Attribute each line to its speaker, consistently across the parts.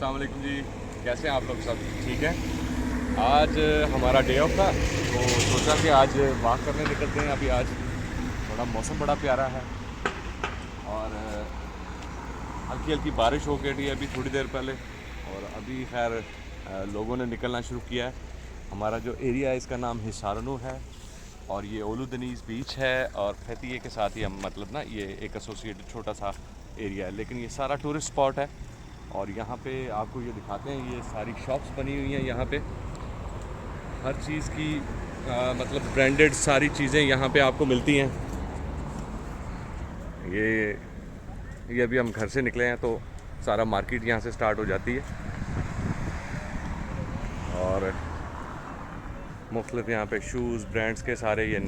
Speaker 1: अस्सलाम वालेकुम जी, कैसे हैं आप लोग सब? ठीक है। आज हमारा डे ऑफ था तो सोचा कि आज वॉक करने निकलते हैं। अभी आज थोड़ा मौसम बड़ा प्यारा है और हल्की हल्की बारिश हो गई है अभी थोड़ी देर पहले। और अभी खैर लोगों ने निकलना शुरू किया है। हमारा जो एरिया है इसका नाम हिसारनू है और ये ओलू दनीज़ बीच है और फैतिये के साथ ही हम मतलब ना ये एक एसोसिएटेड छोटा सा एरिया है, लेकिन ये सारा टूरिस्ट स्पॉट है। और यहाँ पे आपको ये दिखाते हैं, ये सारी शॉप्स बनी हुई हैं यहाँ पे हर चीज़ की मतलब ब्रांडेड सारी चीज़ें यहाँ पे आपको मिलती हैं। ये अभी हम घर से निकले हैं तो सारा मार्केट यहाँ से स्टार्ट हो जाती है और मुख्तलिफ यहाँ पे शूज़ ब्रांड्स के सारे ये।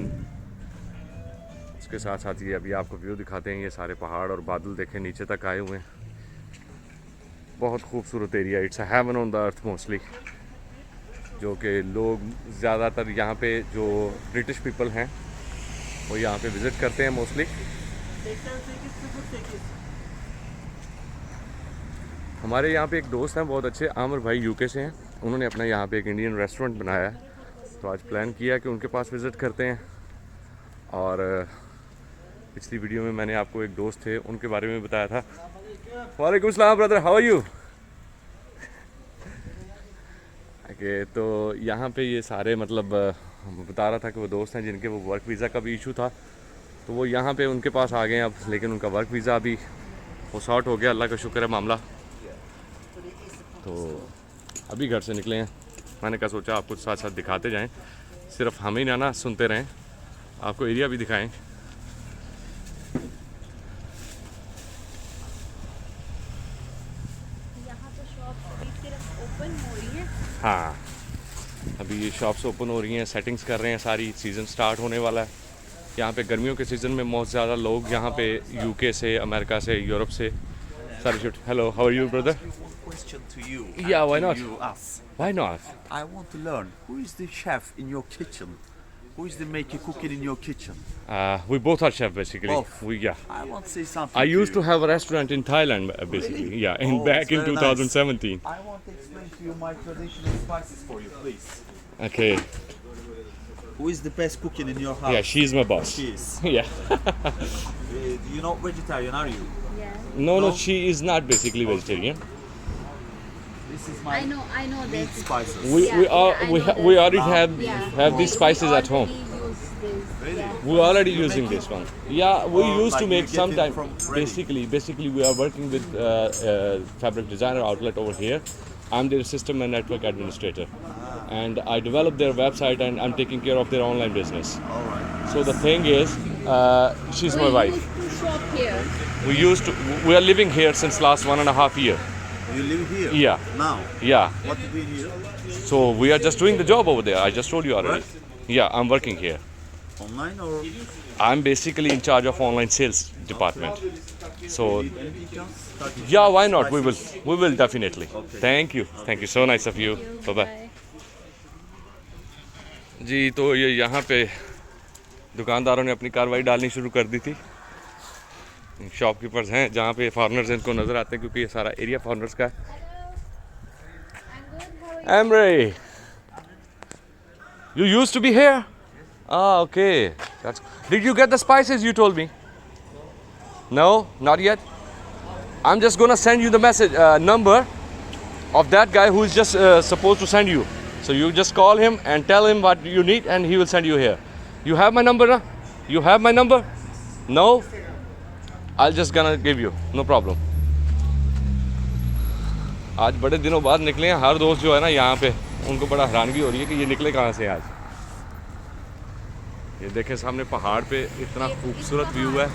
Speaker 1: उसके साथ साथ ये अभी आपको व्यू दिखाते हैं, ये सारे पहाड़ और बादल देखें नीचे तक आए हुए हैं। बहुत खूबसूरत area, it's a heaven on the earth mostly, जो कि लोग ज़्यादातर यहाँ पे जो ब्रिटिश पीपल हैं वो यहाँ पे विज़िट करते हैं मोस्टली। हमारे यहाँ पे एक दोस्त हैं बहुत अच्छे, आमिर भाई, यूके से हैं। उन्होंने अपना यहाँ पे एक इंडियन रेस्टोरेंट बनाया है तो आज प्लान किया कि उनके पास विज़िट करते हैं। और पिछली वीडियो में मैंने आपको एक दोस्त थे उनके बारे में बताया था। वालेकुम सलाम brother, how are you? Okay, तो यहाँ पे ये सारे मतलब बता रहा था कि वो दोस्त हैं जिनके वो वर्क वीज़ा का भी इशू था तो वो यहाँ पे उनके पास आ गए हैं अब, लेकिन उनका वर्क वीज़ा अभी वो सॉर्ट हो गया, अल्लाह का शुक्र है मामला। तो अभी घर से निकले हैं, मैंने कहा सोचा आपको साथ साथ दिखाते जाएं, सिर्फ हम ही ना सुनते रहें, आपको एरिया भी दिखाएं। हाँ, अभी ये शॉप्स ओपन हो रही हैं, सेटिंग्स कर रहे हैं, सारी सीज़न स्टार्ट होने वाला है। यहाँ पे गर्मियों के सीज़न में बहुत ज़्यादा लोग यहाँ पे यूके से, अमेरिका से, यूरोप से सारे shoot. Hello, how are you brother?
Speaker 2: Question to you.
Speaker 1: Yeah, why
Speaker 2: and
Speaker 1: not?
Speaker 2: You, us.
Speaker 1: Why not?
Speaker 2: I want to learn who is the chef in your kitchen. Who is the maker cooking in your kitchen?
Speaker 1: We both are chef basically.
Speaker 2: Both?
Speaker 1: Yeah.
Speaker 2: I want to say something.
Speaker 1: I used to
Speaker 2: you.
Speaker 1: have a restaurant in Thailand basically.
Speaker 2: Really?
Speaker 1: Yeah,
Speaker 2: Oh,
Speaker 1: back
Speaker 2: it's
Speaker 1: in
Speaker 2: very
Speaker 1: 2017.
Speaker 2: I want to explain to you my traditional spices for you, please.
Speaker 1: Okay.
Speaker 2: Who is the best cooking in your house?
Speaker 1: Yeah, she's my boss.
Speaker 2: She is.
Speaker 1: Yeah.
Speaker 2: You're not vegetarian, are you?
Speaker 1: No,
Speaker 2: No?
Speaker 1: she is not basically vegetarian.
Speaker 2: This is my
Speaker 3: I know
Speaker 2: meat
Speaker 3: this.
Speaker 2: spices.
Speaker 1: We
Speaker 3: Yeah,
Speaker 1: we
Speaker 3: yeah,
Speaker 1: are
Speaker 3: I
Speaker 1: we
Speaker 3: know
Speaker 1: ha-
Speaker 3: that.
Speaker 1: we already
Speaker 3: Yeah.
Speaker 1: have these spices at home.
Speaker 3: Use this.
Speaker 2: Really?
Speaker 3: Yeah.
Speaker 1: We're already
Speaker 2: You
Speaker 1: using
Speaker 2: make
Speaker 1: this
Speaker 2: it?
Speaker 1: one. Yeah, we
Speaker 2: Or
Speaker 1: used to
Speaker 2: like you
Speaker 1: make
Speaker 2: get it
Speaker 1: sometime.
Speaker 2: from ready?
Speaker 1: Basically, we are working with fabric designer outlet over here. I'm their system and network administrator, and I develop their website and I'm taking care of their online business.
Speaker 2: All right.
Speaker 1: So the thing is, she's my
Speaker 3: We
Speaker 1: wife.
Speaker 3: used to shop here.
Speaker 1: We are living here since last 1.5 years.
Speaker 2: You live here?
Speaker 1: Yeah.
Speaker 2: Now?
Speaker 1: Yeah.
Speaker 2: What do you do here?
Speaker 1: So we are just doing the job over there. I just told you already. Yeah, I'm working here.
Speaker 2: Online or
Speaker 1: I'm basically in charge of online sales department. So
Speaker 2: anything else? Start with
Speaker 1: yeah, why not?
Speaker 2: spices.
Speaker 1: We will definitely. Thank you so nice of you. Bye bye. जी, तो ये यहाँ पे दुकानदारों ने अपनी कार्रवाई डालनी शुरू कर दी थी। शॉपकीपर्स हैं जहाँ पे फॉरेनर्स इनको नज़र आते हैं क्योंकि ये सारा एरिया फॉरेनर्स का है। Emre, you used to be here? Ah, okay. Did you get the spices you told me? No, not yet. I'm just gonna send you the message number of that guy who is just supposed to send you. So you just call him and tell him what you need, and he will send you here. You have my number, huh? You have my number? No? I'll just gonna give you. No problem. आज बड़े दिनों बाद निकले हैं, हर दोस्त जो है ना यहाँ पे उनको बड़ा हैरानगी हो रही है कि ये निकले कहाँ से आज। ये देखें सामने पहाड़ पे इतना खूबसूरत व्यू है।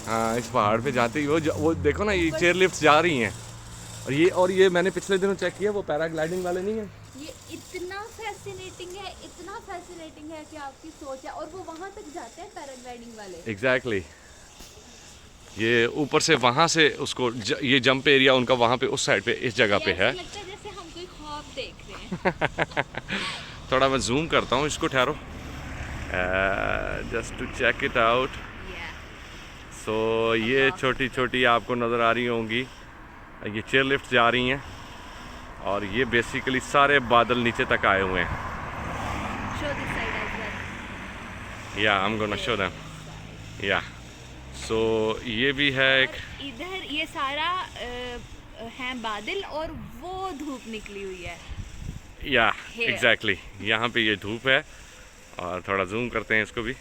Speaker 1: हाँ, इस पहाड़ पे जाते ही वो देखो ना, ये चेयर लिफ्ट जा रही हैं और ये मैंने पिछले दिनों चेक किया, वो पैराग्लाइडिंग वाले नहीं है।
Speaker 3: ये इतना फैसिनेटिंग है कि आपकी सोच है, और वो वहाँ तक जाते हैं पैराग्लाइडिंग वाले।
Speaker 1: एग्जैक्टली ये ऊपर से वहाँ से उसको ये जंप एरिया उनका वहाँ पे उस साइड पे इस जगह पे है।
Speaker 3: लगता है जैसे हम कोई ख्वाब देख रहे हैं।
Speaker 1: थोड़ा मैं जूम करता हूँ इसको, ठहरो, just to check it out. So ये छोटी छोटी आपको नज़र आ रही होंगी ये चेयर लिफ्ट जा रही हैं और ये बेसिकली सारे बादल नीचे तक आए हुए हैं।
Speaker 3: Show this side as well.
Speaker 1: या I am gonna show them. या सो ये भी है एक,
Speaker 3: इधर ये सारा है बादल और वो धूप निकली हुई है।
Speaker 1: या
Speaker 3: Here.
Speaker 1: एग्जैक्टली यहाँ पे ये धूप है और थोड़ा जूम करते हैं इसको भी।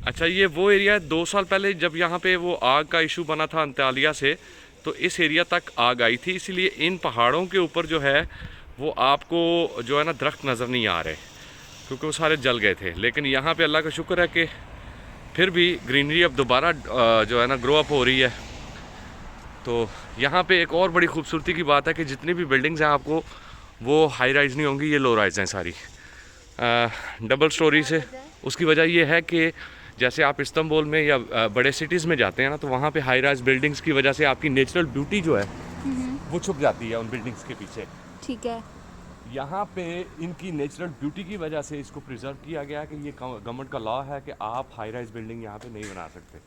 Speaker 1: अच्छा ये वो एरिया है 2 साल पहले जब यहाँ पे वो आग का इशू बना था अंतालिया से, तो इस एरिया तक आग आई थी, इसीलिए इन पहाड़ों के ऊपर जो है वो आपको जो है ना दरख्त नज़र नहीं आ रहे क्योंकि वो सारे जल गए थे। लेकिन यहाँ पे अल्लाह का शुक्र है कि फिर भी ग्रीनरी अब दोबारा जो है ना ग्रो अप हो रही है। तो यहाँ पे एक और बड़ी खूबसूरती की बात है कि जितनी भी बिल्डिंग्स हैं आपको वो हाई राइज़ नहीं होंगी, ये लो राइज़ हैं सारी डबल स्टोरी से। उसकी वजह ये है कि जैसे आप इस्तांबुल में या बड़े सिटीज़ में जाते हैं ना, तो वहाँ पे हाई राइज बिल्डिंग्स की वजह से आपकी नेचुरल ब्यूटी जो है वो छुप जाती है उन बिल्डिंग्स के पीछे।
Speaker 3: ठीक है।
Speaker 1: यहाँ पे इनकी नेचुरल ब्यूटी की वजह से इसको प्रिजर्व किया गया है कि ये गवर्नमेंट का लॉ है कि आप हाई राइज बिल्डिंग यहाँ पे नहीं बना सकते,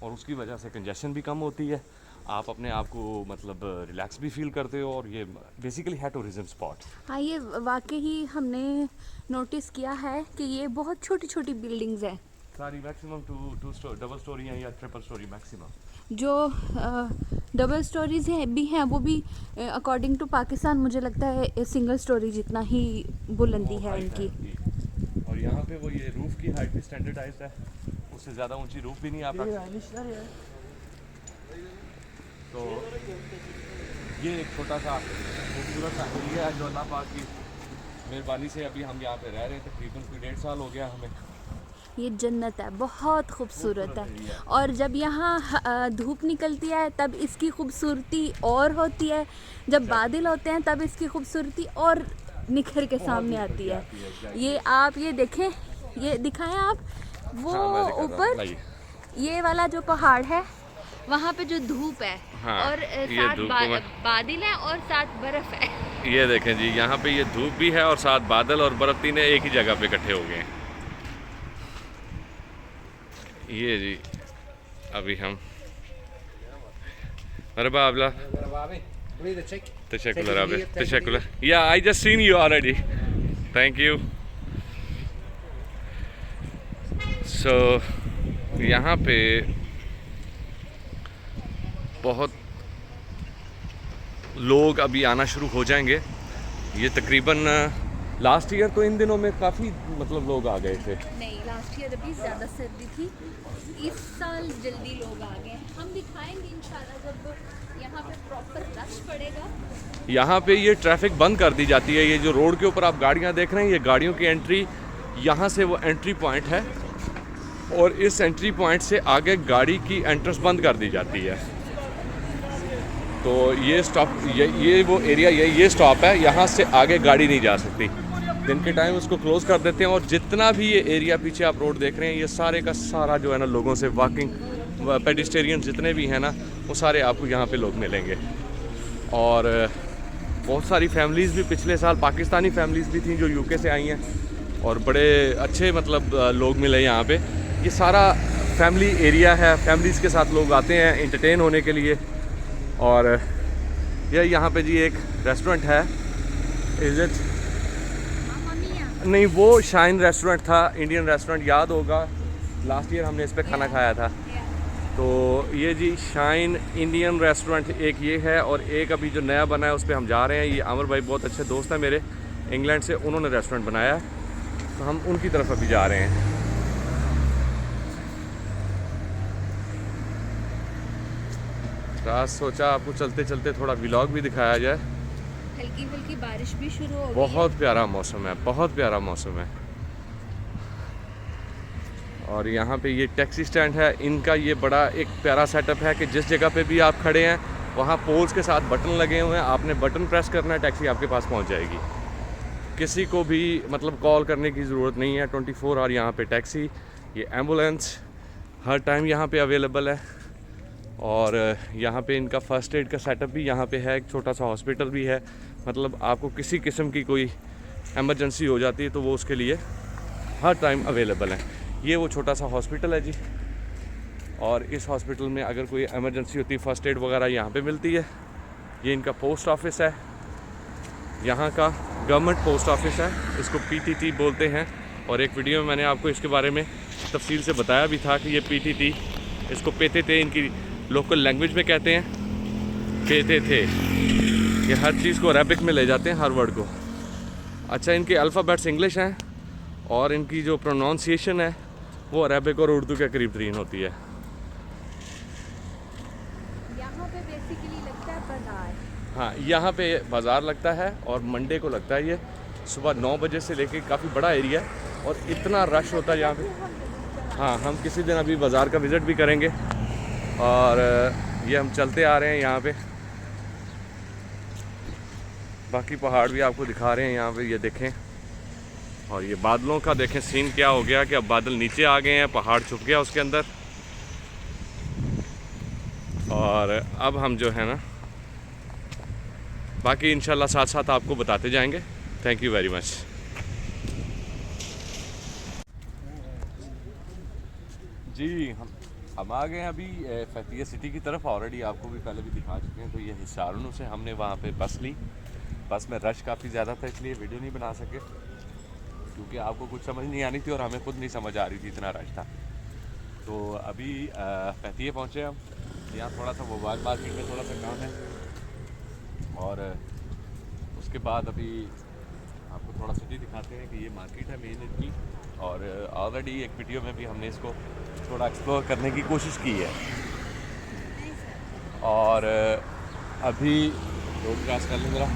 Speaker 1: और उसकी वजह से कंजेशन भी कम होती है, आप अपने आप को मतलब रिलैक्स भी फील करते हो, और ये बेसिकली है टूरिज्म स्पॉट।
Speaker 3: हाँ, ये वाकई ही हमने नोटिस किया है कि ये बहुत छोटी छोटी बिल्डिंग्स हैं
Speaker 1: सारी मैक्सिमम डबल स्टोरी हैं या ट्रिपल स्टोरी मैक्सिमम।
Speaker 3: जो डबल स्टोरीज हैं भी हैं, वो भी अकॉर्डिंग टू पाकिस्तान मुझे लगता है सिंगल स्टोरी जितना ही बुलंदी है इनकी।
Speaker 1: और यहाँ पे वो ये रूफ की हाइट भी स्टैंडर्डाइज्ड है, उससे ज़्यादा ऊंची रूफ भी नहीं आप रख सकते। तो ये एक छोटा सा खूबसूरत सा एरिया है जो अल्लाह पाक की मेहरबानी से अभी हम यहाँ पे रह रहे हैं, तकरीबन कोई 1.5 साल हो गया हमें।
Speaker 3: ये जन्नत है, बहुत खूबसूरत है। और जब यहाँ धूप निकलती है तब इसकी खूबसूरती और होती है, जब बादल होते हैं तब इसकी खूबसूरती और निखर के सामने आती है। ये आप ये देखें, ये दिखाएं आप वो ऊपर ये वाला जो पहाड़ है वहाँ पे जो धूप है,
Speaker 1: हाँ,
Speaker 3: और साथ बादल है और साथ बर्फ है।
Speaker 1: ये देखें जी, यहाँ पे ये धूप भी है और साथ बादल और बर्फ तीनों एक ही जगह पे इकट्ठे हो गए हैं। ये जी अभी हम merhaba abla.
Speaker 4: Merhaba abi. Burayı da çek.
Speaker 1: Teşekkürler abi.
Speaker 4: Teşekkür.
Speaker 1: Teşekkürler. Yeah, I just seen you already. Thank you. So यहाँ पे बहुत लोग अभी आना शुरू हो जाएंगे। ये तकरीबन लास्ट ईयर तो इन दिनों में काफ़ी मतलब लोग आ गए थे।
Speaker 3: नहीं, लास्ट ईयर अभी ज़्यादा सर्दी थी, इस साल जल्दी लोग आ गए। हम दिखाएंगे इंशाल्लाह जब यहाँ पे प्रॉपर रश पड़ेगा।
Speaker 1: यहाँ पे ये ट्रैफिक बंद कर दी जाती है। ये जो रोड के ऊपर आप गाड़ियाँ देख रहे हैं, ये गाड़ियों की एंट्री यहाँ से वो एंट्री पॉइंट है, और इस एंट्री पॉइंट से आगे गाड़ी की एंट्रेंस बंद कर दी जाती है। तो ये स्टॉप, ये वो एरिया, ये स्टॉप है, यहाँ से आगे गाड़ी नहीं जा सकती। दिन के टाइम उसको क्लोज़ कर देते हैं, और जितना भी ये एरिया पीछे आप रोड देख रहे हैं, ये सारे का सारा जो है ना लोगों से वॉकिंग पेडिस्टेरियन जितने भी हैं ना, वो सारे आपको यहाँ पे लोग मिलेंगे। और बहुत सारी फैमिलीज़ भी पिछले साल पाकिस्तानी फैमिलीज़ भी थी जो यूके से आई हैं, और बड़े अच्छे मतलब लोग मिले यहाँ पे। ये सारा फैमिली एरिया है, फैमिलीज़ के साथ लोग आते हैं एंटरटेन होने के लिए। और ये यहाँ पे जी एक रेस्टोरेंट है, इज़ इट नहीं, वो शाइन रेस्टोरेंट था, इंडियन रेस्टोरेंट, याद होगा लास्ट ईयर हमने इस पे खाना खाया था। तो ये जी शाइन इंडियन रेस्टोरेंट एक ये है, और एक अभी जो नया बना है उस पर हम जा रहे हैं। ये अमर भाई बहुत अच्छे दोस्त हैं मेरे इंग्लैंड से, उन्होंने रेस्टोरेंट बनाया है, तो हम उनकी तरफ अभी जा रहे हैं। रात सोचा आपको चलते चलते थोड़ा व्लॉग भी दिखाया जाए।
Speaker 3: हल्की हल्की बारिश भी शुरू हो गई है।
Speaker 1: बहुत प्यारा मौसम है, बहुत प्यारा मौसम है। और यहाँ पे ये टैक्सी स्टैंड है इनका, ये बड़ा एक प्यारा सेटअप है कि जिस जगह पे भी आप खड़े हैं वहाँ पोल्स के साथ बटन लगे हुए हैं, आपने बटन प्रेस करना है, टैक्सी आपके पास पहुँच जाएगी। किसी को भी मतलब कॉल करने की ज़रूरत नहीं है, 24 आवर यहाँ पे टैक्सी, ये एम्बुलेंस हर टाइम यहाँ पे अवेलेबल है। और यहाँ पे इनका फ़र्स्ट एड का सेटअप भी यहाँ पे है, एक छोटा सा हॉस्पिटल भी है, मतलब आपको किसी किस्म की कोई एमरजेंसी हो जाती है तो वो उसके लिए हर टाइम अवेलेबल है। ये वो छोटा सा हॉस्पिटल है जी, और इस हॉस्पिटल में अगर कोई इमरजेंसी होती है फ़र्स्ट एड वगैरह यहाँ पे मिलती है। ये इनका पोस्ट ऑफिस है, यहाँ का गवर्नमेंट पोस्ट ऑफिस है, इसको PTT बोलते हैं। और एक वीडियो में मैंने आपको इसके बारे में तफसील से बताया भी था कि ये PTT, इसको पेते थे इनकी लोकल लैंग्वेज में कहते हैं, पेते थे। ये हर चीज़ को अरबिक में ले जाते हैं, हर वर्ड को। अच्छा, इनके अल्फ़ाबेट्स इंग्लिश हैं और इनकी जो प्रोनाउंसिएशन है वो अरबिक और उर्दू के करीब तरीन होती है।
Speaker 3: यहाँ पे बेसिकली लगता है बाजार।
Speaker 1: हाँ, यहाँ पे बाज़ार लगता है और मंडे को लगता है। ये सुबह 9 बजे से लेके काफ़ी बड़ा एरिया है और इतना रश होता है यहाँ पे। हाँ, हम किसी दिन अभी बाज़ार का विज़िट भी करेंगे। और ये हम चलते आ रहे हैं यहाँ पे, बाकी पहाड़ भी आपको दिखा रहे हैं यहाँ पे, ये देखें। और ये बादलों का देखें सीन क्या हो गया कि अब बादल नीचे आ गए हैं, पहाड़ छुप गया उसके अंदर। और अब हम जो है ना बाकी इंशाल्लाह साथ साथ आपको बताते जाएंगे। Thank you very much. जी, हम आ गए हैं अभी फतिया सिटी की तरफ। ऑलरेडी आपको भी पहले भी दिखा चुके हैं। तो ये हिसारुन से हमने वहाँ पे बस ली। बस में रश काफ़ी ज़्यादा था, इसलिए वीडियो नहीं बना सके क्योंकि आपको कुछ समझ नहीं आनी थी और हमें खुद नहीं समझ आ रही थी, इतना रश था। तो अभी फतिया पहुँचे हम। यहाँ थोड़ा सा मोबाइल मार्केट में थोड़ा सा काम है और उसके बाद अभी आपको थोड़ा सिटी दिखाते हैं कि ये मार्केट है मेन इनकी। और ऑलरेडी एक वीडियो में भी हमने इसको थोड़ा एक्सप्लोर करने की कोशिश की है। और अभी रोड क्रॉस कर लें ज़रा।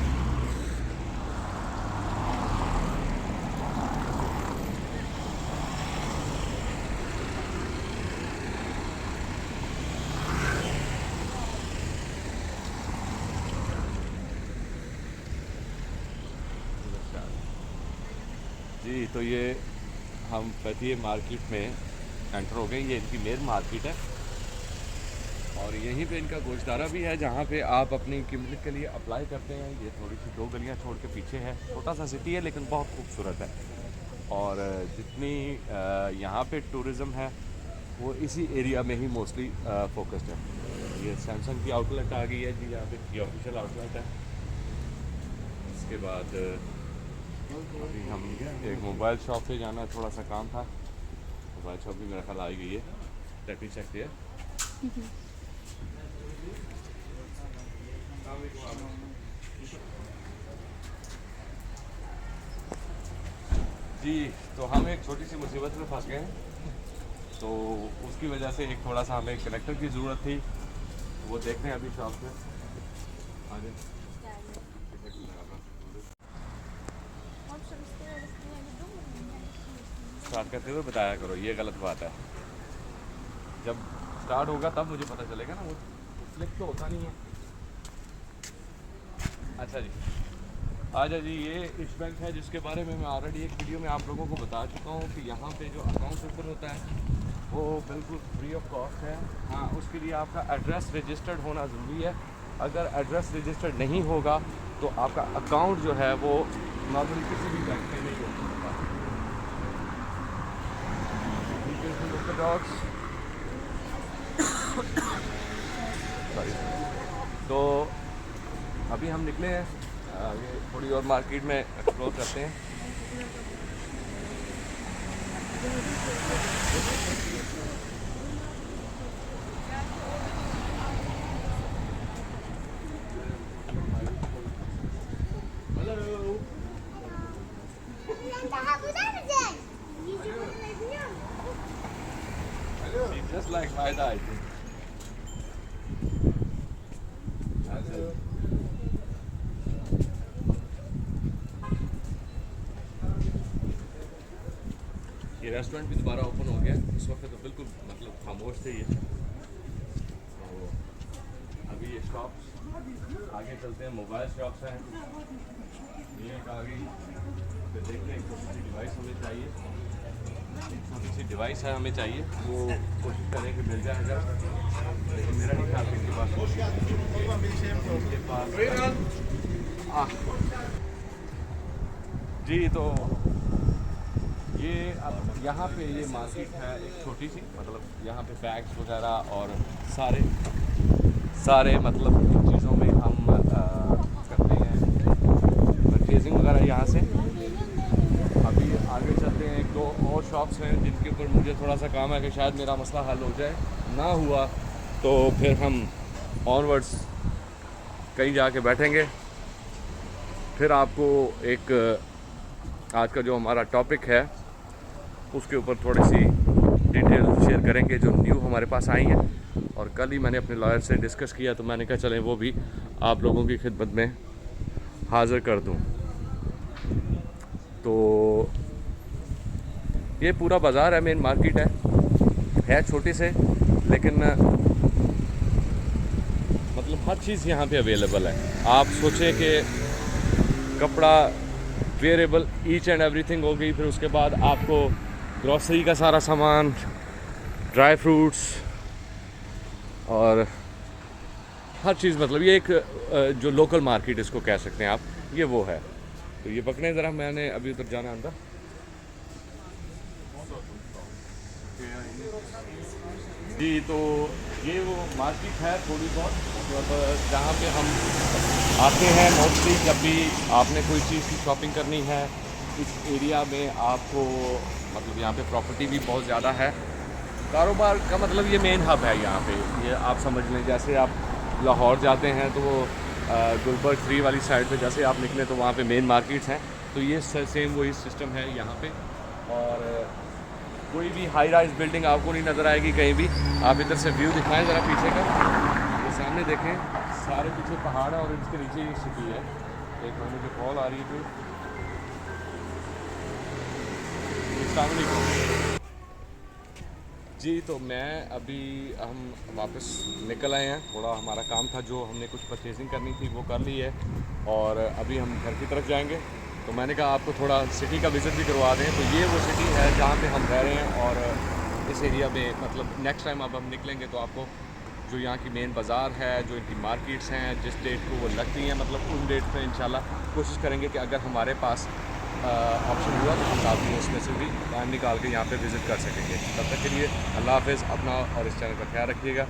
Speaker 1: जी, तो ये हम फतिया मार्केट में एंटर हो गए। ये इनकी मेन मार्केट है और यहीं पे इनका गोश्तदारा भी है जहाँ पे आप अपनी कीमत के लिए अप्लाई करते हैं। ये थोड़ी सी 2 गलियाँ छोड़ के पीछे है, छोटा सा सिटी है लेकिन बहुत खूबसूरत है। और जितनी यहाँ पे टूरिज़्म है वो इसी एरिया में ही मोस्टली फोकस्ड है। ये सैमसंग की आउटलेट आ गई है जी, यहाँ पे ये ऑफिशियल आउटलेट है। इसके बाद अभी हम एक मोबाइल शॉप पे जाना है, थोड़ा सा काम था। मोबाइल शॉप भी मेरा ख्याल आ गई है। Let me check here. जी, तो हम एक छोटी सी मुसीबत में फंस गए हैं, तो उसकी वजह से एक थोड़ा सा हमें कनेक्टर की ज़रूरत थी। वो देखते हैं अभी शॉप पे आगे। स्टार्ट करते हुए बताया करो, ये गलत बात है। जब स्टार्ट होगा तब मुझे पता चलेगा ना, वो क्लिक तो होता नहीं है। अच्छा जी, आजा जी, ये इस बैंक है जिसके बारे में मैं ऑलरेडी एक वीडियो में आप लोगों को बता चुका हूँ कि यहाँ पे जो अकाउंट ओपन होता है वो बिल्कुल फ्री ऑफ कॉस्ट है। हाँ, उसके लिए आपका एड्रेस रजिस्टर्ड होना ज़रूरी है। अगर एड्रेस रजिस्टर्ड नहीं होगा तो आपका अकाउंट जो है वो नॉर्मली किसी भी बैंक में नहीं ओपन होता। Dogs sorry. तो अभी हम निकले हैं, ये थोड़ी और मार्केट में एक्सप्लोर करते हैं। Just like Maida, I think. ये रेस्टोरेंट भी दोबारा ओपन हो गया। इस वक्त तो बिल्कुल मतलब खामोश थे ये। तो अभी ये शॉप्स आगे चलते हैं, मोबाइल शॉप्स हैं। ये एक आ गई, फिर देखते हैं एक छोटी सी डिवाइस हमें चाहिए, एक छोटी सी डिवाइस है हमें चाहिए, वो कोशिश करें कि मिल जाए अगर, लेकिन मेरा नहीं ख्याल इनके पास। जी, तो ये अब यहाँ पे ये मार्केट है एक छोटी सी, मतलब यहाँ पे बैग्स वगैरह और सारे मतलब चीज़ों में हम करते हैं परचेजिंग वगैरह यहाँ से। अभी आगे चलते हैं, एक दो और शॉप्स हैं जिनके ऊपर मुझे थोड़ा सा काम है कि शायद मेरा मसला हल हो जाए, ना हुआ तो फिर हम ऑनवर्ड्स कहीं जाके बैठेंगे। फिर आपको एक आज का जो हमारा टॉपिक है उसके ऊपर थोड़ी सी डिटेल शेयर करेंगे जो न्यू हमारे पास आई हैं। और कल ही मैंने अपने लॉयर से डिस्कस किया तो मैंने कहा चलें वो भी आप लोगों की खिदमत में हाज़िर कर दूं। तो ये पूरा बाज़ार है, मेन मार्केट है छोटी से, लेकिन मतलब हर चीज़ यहाँ पे अवेलेबल है। आप सोचें कि कपड़ा वेयरेबल ईच एंड एवरीथिंग हो गई, फिर उसके बाद आपको ग्रॉसरी का सारा सामान, ड्राई फ्रूट्स और हर चीज़, मतलब ये एक जो लोकल मार्केट इसको कह सकते हैं आप, ये वो है। तो ये पकड़े ज़रा, मैंने अभी उधर जाना अंदर। जी, तो ये वो मार्केट है थोड़ी बहुत, मतलब जहाँ पे हम आते हैं मोस्टली जब भी आपने कोई चीज़ की शॉपिंग करनी है। इस एरिया में आपको मतलब यहाँ पे प्रॉपर्टी भी बहुत ज़्यादा है, कारोबार का मतलब ये मेन हब है यहाँ पे। ये आप समझ लें, जैसे आप लाहौर जाते हैं तो वो गुलबर्ग 3 वाली साइड पे जैसे आप निकलें तो वहाँ पे मेन मार्केट्स हैं, तो ये सेम वही सिस्टम है यहाँ पे। और कोई भी हाई राइज बिल्डिंग आपको नहीं नज़र आएगी कहीं भी। आप इधर से व्यू दिखाएं ज़रा पीछे का, ये सामने देखें, सारे पीछे पहाड़ है और इसके नीचे ये सिटी है। एक मिनट, मुझे कॉल आ रही है कोई। अस्सलाम वालेकुम जी। तो मैं अभी हम वापस निकल आए हैं, थोड़ा हमारा काम था जो हमने कुछ परचेजिंग करनी थी वो कर ली है और अभी हम घर की तरफ जाएंगे। तो मैंने कहा आपको थोड़ा सिटी का विज़िट भी करवा दें। तो ये वो सिटी है जहाँ पे हम रह रहे हैं और इस एरिया में मतलब नेक्स्ट टाइम अब हम निकलेंगे तो आपको जो यहाँ की मेन बाज़ार है, जो इनकी मार्केट्स हैं, जिस डेट को वो लगती हैं, मतलब उन डेट पे इंशाल्लाह कोशिश करेंगे कि अगर हमारे पास ऑप्शन हुआ तो हम लाजमी उसमें से भी टाइम निकाल के यहाँ पे विज़िट कर सकेंगे। तब तक के लिए अल्लाह हाफ़िज़, अपना और इस चैनल का ख्याल रखिएगा।